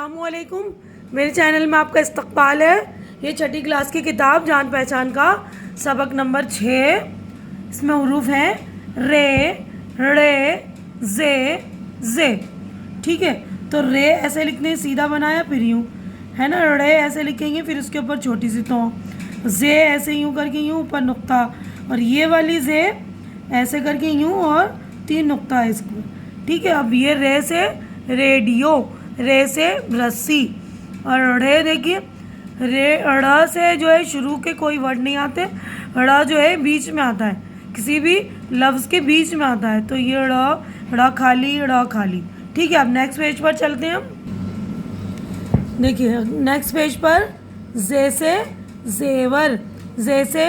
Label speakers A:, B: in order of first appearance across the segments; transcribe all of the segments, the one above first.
A: अस्सलामुअलैकुम। मेरे चैनल में आपका इस्तकबाल है। ये छठी क्लास की किताब जान पहचान का सबक नंबर 6। इसमें हुरूफ हैं रे, रे, जे। ठीक है, तो रे ऐसे लिखने सीधा बनाया, फिर यूँ है ना। रे ऐसे लिखेंगे, फिर उसके ऊपर छोटी सी तो। जे ऐसे यूँ करके यूँ ऊपर नुक्ता, और ये वाली जे ऐसे करके यूँ और 3 नुक्ता है इसको। ठीक है, अब ये रे से रेडियो, रे से रस्सी, और रे देखिए रे ड़ से जो है शुरू के कोई वर्ड नहीं आते। ड़ जो है बीच में आता है, किसी भी लफ्ज़ के बीच में आता है, तो ये ड़ खाली। ठीक है, अब नेक्स्ट पेज पर चलते हैं हम। देखिए नेक्स्ट पेज पर जे से जेवर, जे से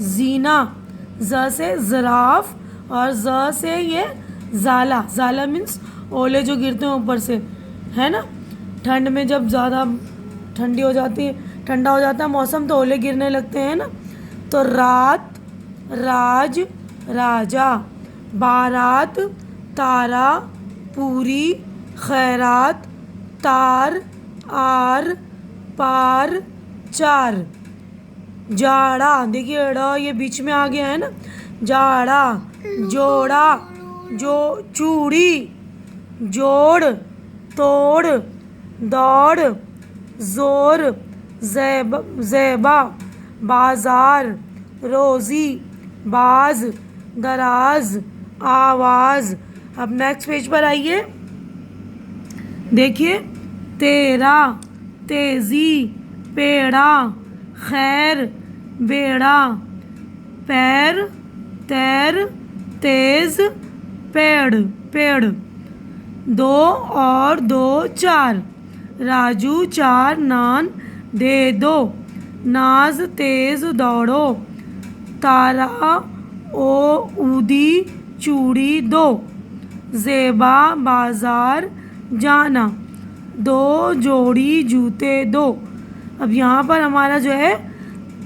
A: जीना, ज से ज़राफ़, और ज से ये ज़ाला मीन्स ओले जो गिरते हैं ऊपर से, है ना। ठंड में जब ज़्यादा ठंडी हो जाती है, ठंडा हो जाता है मौसम, तो ओले गिरने लगते हैं ना। तो रात, राज, राजा, बारात, तारा, पूरी, खैरात, तार, आर, पार, चार। जाड़ा, देखिए ड़ ये बीच में आ गया है ना। जाड़ा, जोड़ा, जो चूड़ी, जोड़, तोड़, दौड़, जोर, ज़ेबा, बाजार, रोज़ी, बाज, दराज, आवाज़। अब नेक्स्ट पेज पर आइए। देखिए तेरा, तेज़ी, पेड़ा, खैर, बेड़ा, पैर, तैर, तेज़, पेड़। 2 और 2 4, राजू 4 नान दे दो, नाज तेज़ दौड़ो, तारा ओ ऊदी चूड़ी दो, ज़ेबा बाज़ार जाना, 2 जोड़ी जूते दो। अब यहाँ पर हमारा जो है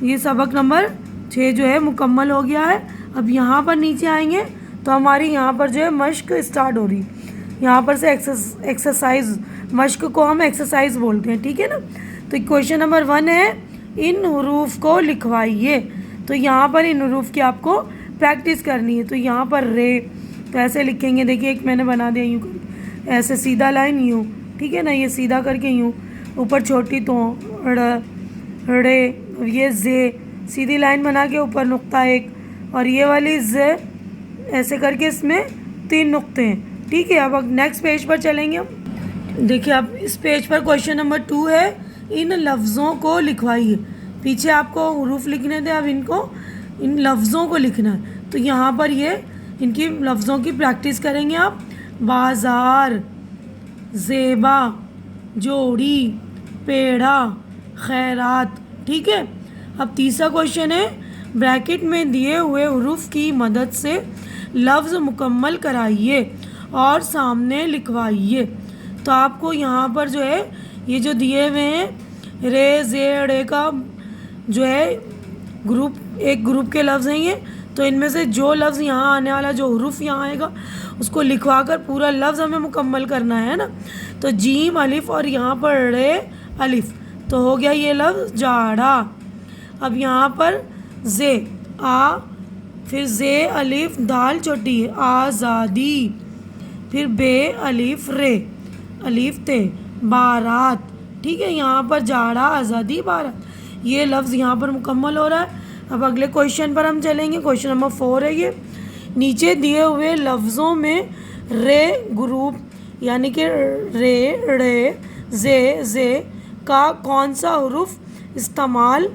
A: ये सबक नंबर 6 जो है मुकम्मल हो गया है। अब यहाँ पर नीचे आएंगे तो हमारी यहाँ पर जो है मश्क स्टार्ट हो रही। यहाँ पर से एक्सरसाइज, मश्क को हम एक्सरसाइज बोलते हैं, ठीक है ना। तो क्वेश्चन नंबर 1 है इन हुरूफ को लिखवाइए। तो यहाँ पर इन हुरूफ की आपको प्रैक्टिस करनी है। तो यहाँ पर रे तो ऐसे लिखेंगे, देखिए एक मैंने बना दिया यूँ, ऐसे सीधा लाइन यूँ, ठीक है ना, ये सीधा करके यूँ, ऊपर छोटी तो रे, ये जे सीधी लाइन बना के ऊपर नुक्ता एक, और ये वाली जे ऐसे करके इसमें 3 नुक्ते हैं। ठीक है, अब नेक्स्ट पेज पर चलेंगे हम। देखिए अब इस पेज पर क्वेश्चन नंबर 2 है इन लफ्ज़ों को लिखवाइए। पीछे आपको हुरूफ लिखने थे, अब इनको इन लफ्ज़ों को लिखना है। तो यहाँ पर ये इनकी लफ्ज़ों की प्रैक्टिस करेंगे आप। बाज़ार, ज़ेबा, जोड़ी, पेड़ा, खैरात। ठीक है, अब तीसरा क्वेश्चन है ब्रैकेट में दिए हुए हुरूफ की मदद से लफ्ज़ मुकम्मल कराइए और सामने लिखवाइए। तो आपको यहाँ पर जो है ये जो दिए हुए हैं रे, जे, ड़े का जो है एक ग्रुप के लफ्ज़ हैं ये। तो इनमें से जो लफ्ज़ यहाँ आने वाला, जो हुरूफ यहाँ आएगा, उसको लिखवा कर पूरा लफ्ज़ हमें मुकम्मल करना है ना। तो जीम अलिफ और यहाँ पर रे अलिफ, तो हो गया ये लफ्ज़ जाड़ा। अब यहाँ पर जे आ, फिर जे अलिफ दाल छोटी है आज़ादी, फिर बे अलिफ रे, अलिफ ते बारात। ठीक है, यहाँ पर जाड़ा, आज़ादी, बारात, ये लफ्ज़ यहाँ पर मुकम्मल हो रहा है। अब अगले क्वेश्चन पर हम चलेंगे। क्वेश्चन नंबर 4 है ये नीचे दिए हुए लफ्ज़ों में रे ग्रुप यानी कि रे, रे, जे का कौन सा हुरूफ इस्तेमाल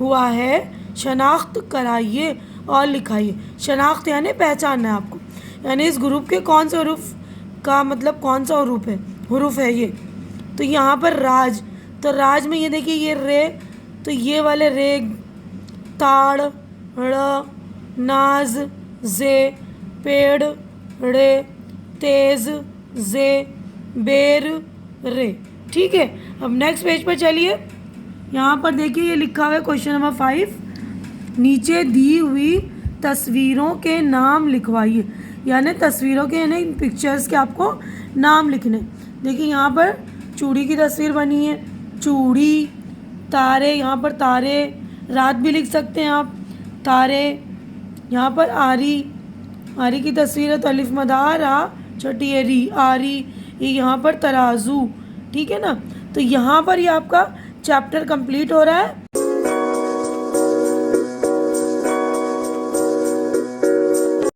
A: हुआ है शनाख्त कराइए और लिखाइए। शनाख्त यानी पहचानना है आपको, यानी इस ग्रुप के कौन से हुरूफ का मतलब कौन सा हुरूफ है ये। तो यहाँ पर राज, तो राज में ये देखिए ये रे, तो ये वाले रे, ताड़, ड़, नाज, जे, पेड़, रे, तेज़, जे, बेर, रे। ठीक है, अब नेक्स्ट पेज पर चलिए। यहाँ पर देखिए ये लिखा हुआ है क्वेश्चन नंबर 5 नीचे दी हुई तस्वीरों के नाम लिखवाइए। यानी तस्वीरों के यानी पिक्चर्स के आपको नाम लिखने। देखिए यहाँ पर चूड़ी की तस्वीर बनी है, चूड़ी। तारे, यहाँ पर तारे, रात भी लिख सकते हैं आप, तारे। यहाँ पर आरी, आरी की तस्वीर है तो अलिफ मदार आ, छोटी है री, आरी। ये यहाँ पर तराजू, ठीक है ना। तो यहाँ पर ये आपका चैप्टर कंप्लीट हो रहा है।